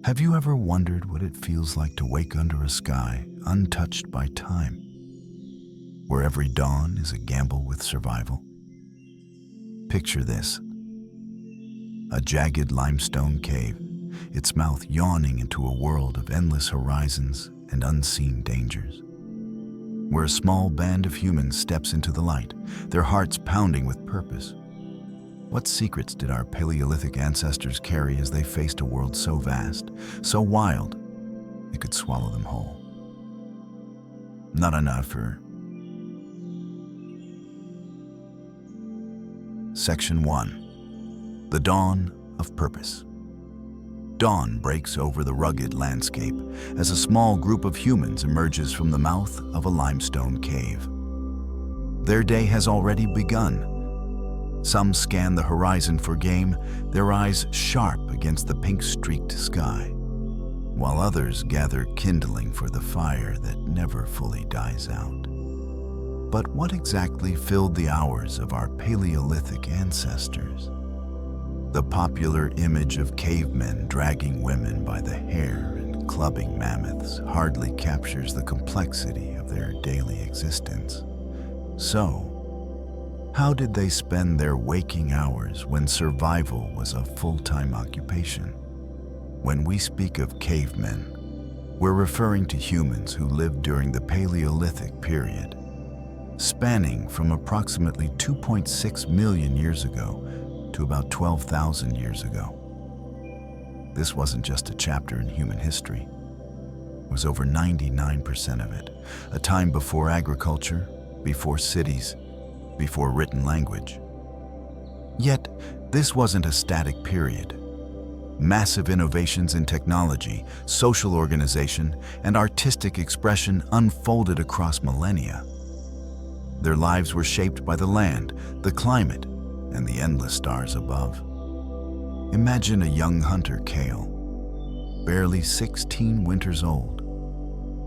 Have you ever wondered what it feels like to wake under a sky untouched by time, where every dawn is a gamble with survival? Picture this: a jagged limestone cave, its mouth yawning into a world of endless horizons and unseen dangers. Where a small band of humans steps into the light, their hearts pounding with purpose. What secrets did our Paleolithic ancestors carry as they faced a world so vast, so wild, it could swallow them whole? Not enough for Section 1. The Dawn of Purpose. Dawn breaks over the rugged landscape as a small group of humans emerges from the mouth of a limestone cave. Their day has already begun. Some scan the horizon for game, their eyes sharp against the pink-streaked sky, while others gather kindling for the fire that never fully dies out. But what exactly filled the hours of our Paleolithic ancestors? The popular image of cavemen dragging women by the hair and clubbing mammoths hardly captures the complexity of their daily existence. So, how did they spend their waking hours when survival was a full-time occupation? When we speak of cavemen, we're referring to humans who lived during the Paleolithic period, spanning from approximately 2.6 million years ago to about 12,000 years ago. This wasn't just a chapter in human history. It was over 99% of it, a time before agriculture, before cities, before written language. Yet, this wasn't a static period. Massive innovations in technology, social organization, and artistic expression unfolded across millennia. Their lives were shaped by the land, the climate, and the endless stars above. Imagine a young hunter, Kael, barely 16 winters old,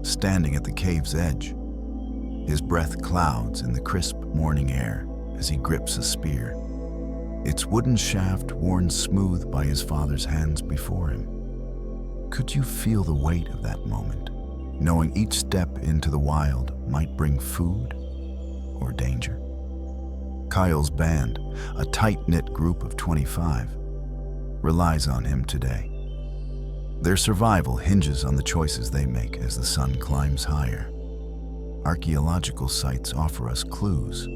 standing at the cave's edge. His breath clouds in the crisp morning air as he grips a spear, its wooden shaft worn smooth by his father's hands before him. Could you feel the weight of that moment, knowing each step into the wild might bring food or danger? Kael's band, a tight-knit group of 25, relies on him today. Their survival hinges on the choices they make as the sun climbs higher. Archaeological sites offer us clues: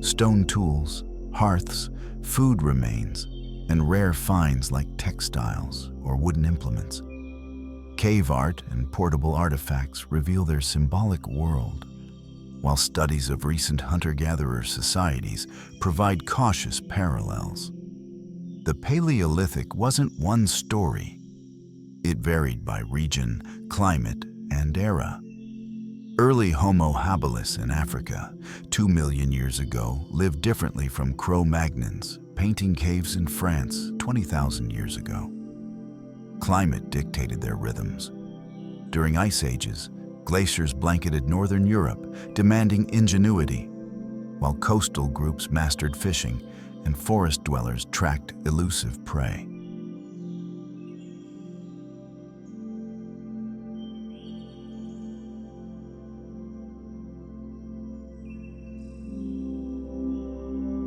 stone tools, hearths, food remains, and rare finds like textiles or wooden implements. Cave art and portable artifacts reveal their symbolic world, while studies of recent hunter-gatherer societies provide cautious parallels. The Paleolithic wasn't one story. It varied by region, climate, and era. Early Homo habilis in Africa, 2 million years ago, lived differently from Cro-Magnons, painting caves in France 20,000 years ago. Climate dictated their rhythms. During ice ages, glaciers blanketed northern Europe, demanding ingenuity, while coastal groups mastered fishing and forest dwellers tracked elusive prey.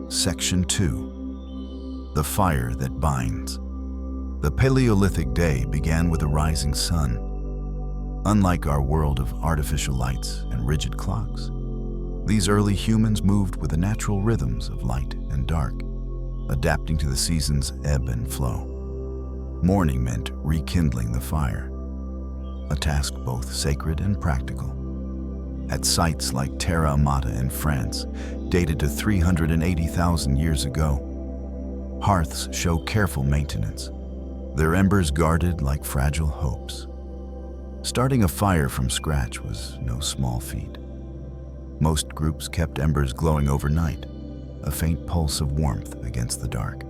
Section 2. The Fire That Binds. The Paleolithic day began with a rising sun. Unlike our world of artificial lights and rigid clocks, these early humans moved with the natural rhythms of light and dark, adapting to the season's ebb and flow. Morning meant rekindling the fire, a task both sacred and practical. At sites like Terra Amata in France, dated to 380,000 years ago, hearths show careful maintenance, their embers guarded like fragile hopes. Starting a fire from scratch was no small feat. Most groups kept embers glowing overnight, a faint pulse of warmth against the dark.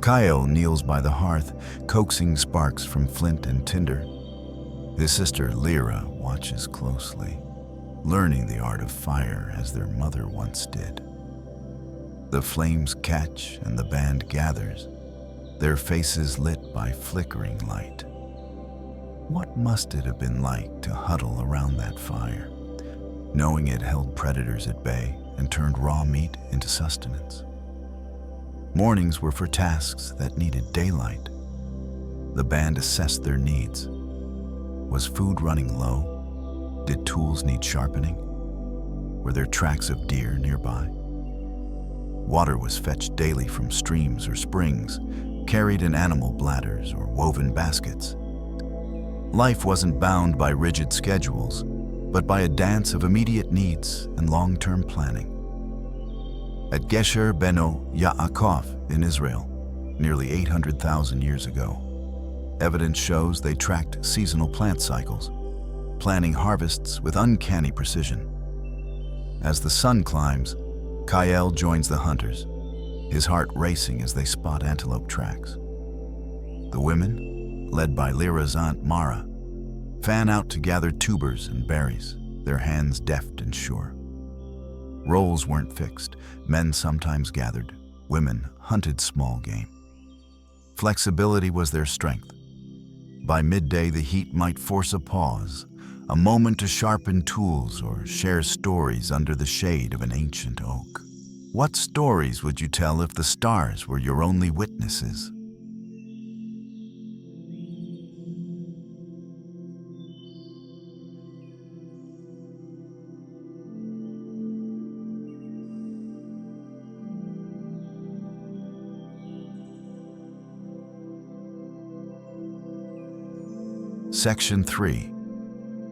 Kael kneels by the hearth, coaxing sparks from flint and tinder. His sister Lyra watches closely, learning the art of fire as their mother once did. The flames catch and the band gathers, their faces lit by flickering light. What must it have been like to huddle around that fire, knowing it held predators at bay and turned raw meat into sustenance? Mornings were for tasks that needed daylight. The band assessed their needs. Was food running low? Did tools need sharpening? Were there tracks of deer nearby? Water was fetched daily from streams or springs, carried in animal bladders or woven baskets. Life wasn't bound by rigid schedules, but by a dance of immediate needs and long-term planning. At Gesher Beno Yaakov in Israel, nearly 800,000 years ago, evidence shows they tracked seasonal plant cycles, planning harvests with uncanny precision. As the sun climbs, Kael joins the hunters, his heart racing as they spot antelope tracks. The women, led by Lyra's aunt Mara, fan out to gather tubers and berries, their hands deft and sure. Roles weren't fixed. Men sometimes gathered, women hunted small game. Flexibility was their strength. By midday, the heat might force a pause, a moment to sharpen tools or share stories under the shade of an ancient oak. What stories would you tell if the stars were your only witnesses? Section 3.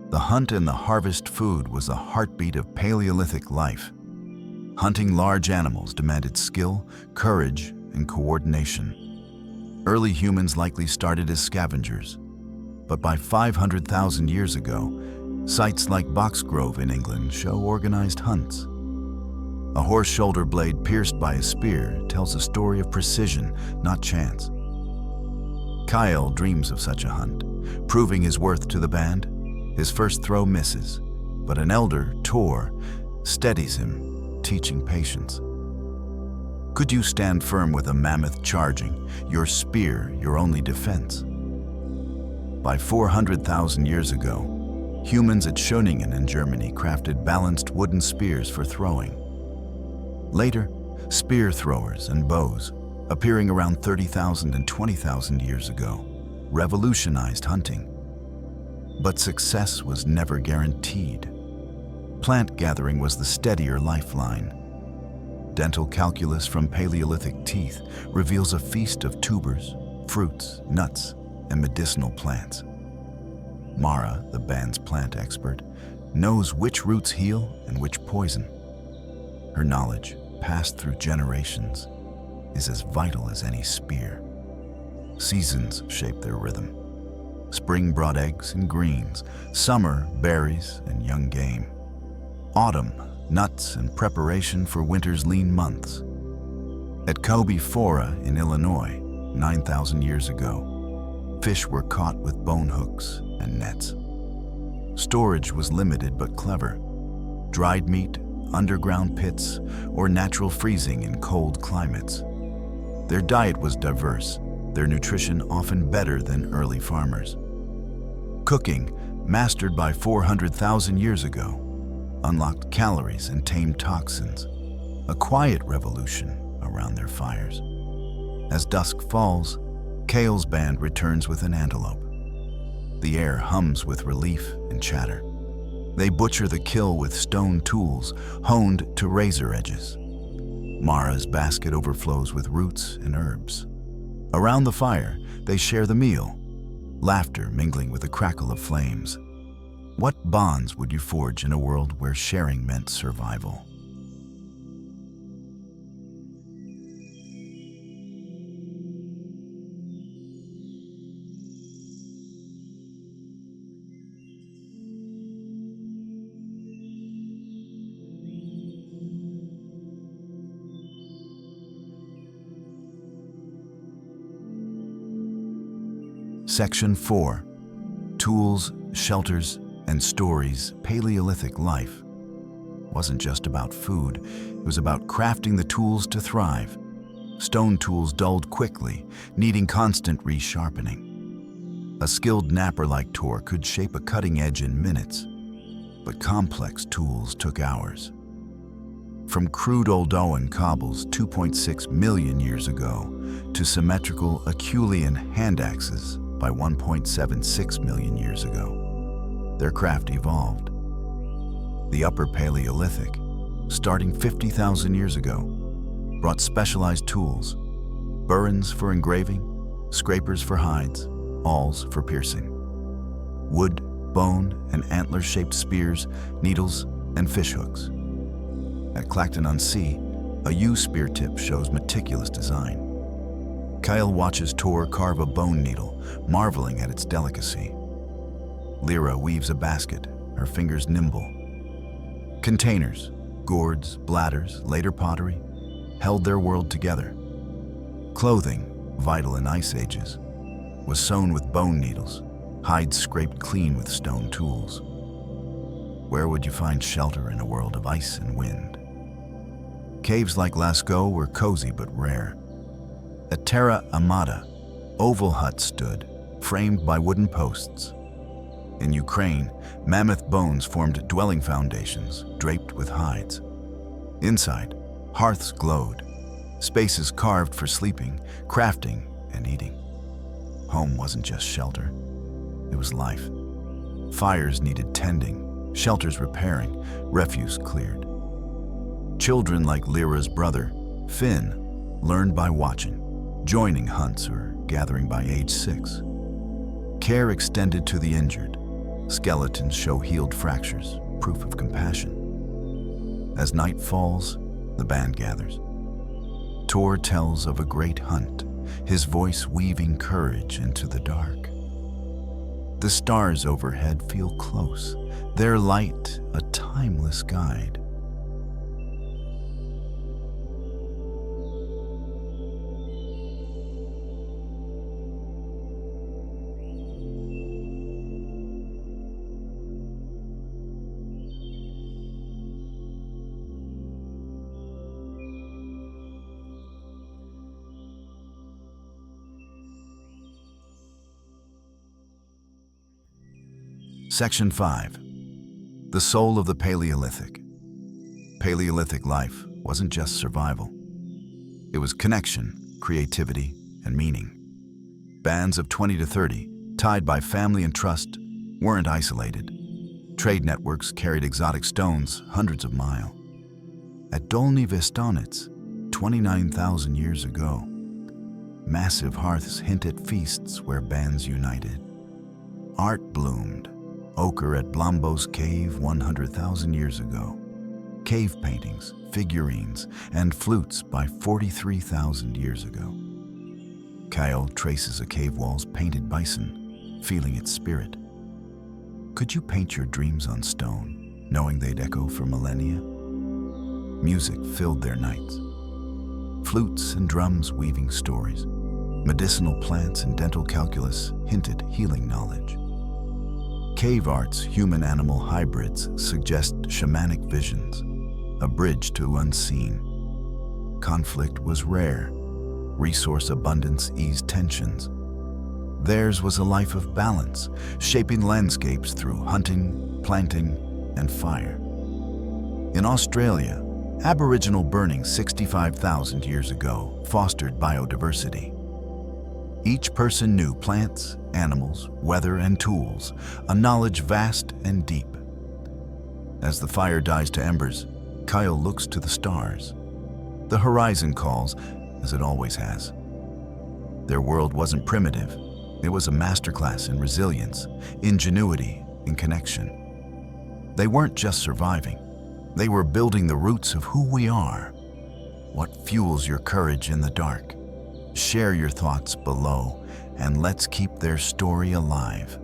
The hunt and the harvest food was the heartbeat of Paleolithic life. Hunting large animals demanded skill, courage, and coordination. Early humans likely started as scavengers, but by 500,000 years ago, sites like Boxgrove in England show organized hunts. A horse shoulder blade pierced by a spear tells a story of precision, not chance. Kael dreams of such a hunt, proving his worth to the band. His first throw misses, but an elder, Tor, steadies him, teaching patience. Could you stand firm with a mammoth charging, your spear your only defense? By 400,000 years ago, humans at Schöningen in Germany crafted balanced wooden spears for throwing. Later, spear throwers and bows, appearing around 30,000 and 20,000 years ago, revolutionized hunting. But success was never guaranteed. Plant gathering was the steadier lifeline. Dental calculus from Paleolithic teeth reveals a feast of tubers, fruits, nuts, and medicinal plants. Mara, the band's plant expert, knows which roots heal and which poison. Her knowledge, passed through generations, is as vital as any spear. Seasons shape their rhythm. Spring brought eggs and greens, summer, berries and young game. Autumn, nuts and preparation for winter's lean months. At Kobe Fora in Illinois, 9,000 years ago, fish were caught with bone hooks and nets. Storage was limited but clever. Dried meat, underground pits, or natural freezing in cold climates. Their diet was diverse, their nutrition often better than early farmers. Cooking, mastered by 400,000 years ago, unlocked calories and tamed toxins, a quiet revolution around their fires. As dusk falls, Kael's band returns with an antelope. The air hums with relief and chatter. They butcher the kill with stone tools, honed to razor edges. Mara's basket overflows with roots and herbs. Around the fire, they share the meal, laughter mingling with the crackle of flames. What bonds would you forge in a world where sharing meant survival? Section 4. Tools, shelters, and stories. Paleolithic life wasn't just about food, it was about crafting the tools to thrive. Stone tools dulled quickly, needing constant resharpening. A skilled napper-like tour could shape a cutting edge in minutes, but complex tools took hours. From crude Oldowan cobbles 2.6 million years ago to symmetrical Acheulean hand axes by 1.76 million years ago, their craft evolved. The Upper Paleolithic, starting 50,000 years ago, brought specialized tools, burins for engraving, scrapers for hides, awls for piercing. Wood, bone, and antler-shaped spears, needles, and fishhooks. At Clacton-on-Sea, a yew spear tip shows meticulous design. Kael watches Tor carve a bone needle, marveling at its delicacy. Lyra weaves a basket, her fingers nimble. Containers, gourds, bladders, later pottery, held their world together. Clothing, vital in ice ages, was sewn with bone needles, hides scraped clean with stone tools. Where would you find shelter in a world of ice and wind? Caves like Lascaux were cozy but rare. At Terra Amata, oval huts stood, framed by wooden posts. In Ukraine, mammoth bones formed dwelling foundations, draped with hides. Inside, hearths glowed, spaces carved for sleeping, crafting, and eating. Home wasn't just shelter, it was life. Fires needed tending, shelters repairing, refuse cleared. Children like Lyra's brother, Finn, learned by watching, joining hunts or gathering by age 6. Care extended to the injured. Skeletons show healed fractures, proof of compassion. As night falls, the band gathers. Tor tells of a great hunt, his voice weaving courage into the dark. The stars overhead feel close, their light a timeless guide. Section 5. The soul of the Paleolithic. Paleolithic life wasn't just survival. It was connection, creativity, and meaning. Bands of 20 to 30, tied by family and trust, weren't isolated. Trade networks carried exotic stones hundreds of miles. At Dolny Vestonets, 29,000 years ago, massive hearths hint at feasts where bands united. Art bloomed. Ochre at Blombos Cave 100,000 years ago. Cave paintings, figurines, and flutes by 43,000 years ago. Kael traces a cave wall's painted bison, feeling its spirit. Could you paint your dreams on stone, knowing they'd echo for millennia? Music filled their nights. Flutes and drums weaving stories. Medicinal plants and dental calculus hinted healing knowledge. Cave art's human-animal hybrids suggest shamanic visions, a bridge to unseen. Conflict was rare. Resource abundance eased tensions. Theirs was a life of balance, shaping landscapes through hunting, planting, and fire. In Australia, Aboriginal burning 65,000 years ago fostered biodiversity. Each person knew plants, animals, weather, and tools, a knowledge vast and deep. As the fire dies to embers, Kael looks to the stars. The horizon calls, as it always has. Their world wasn't primitive. It was a masterclass in resilience, ingenuity, and connection. They weren't just surviving. They were building the roots of who we are. What fuels your courage in the dark? Share your thoughts below, and let's keep their story alive.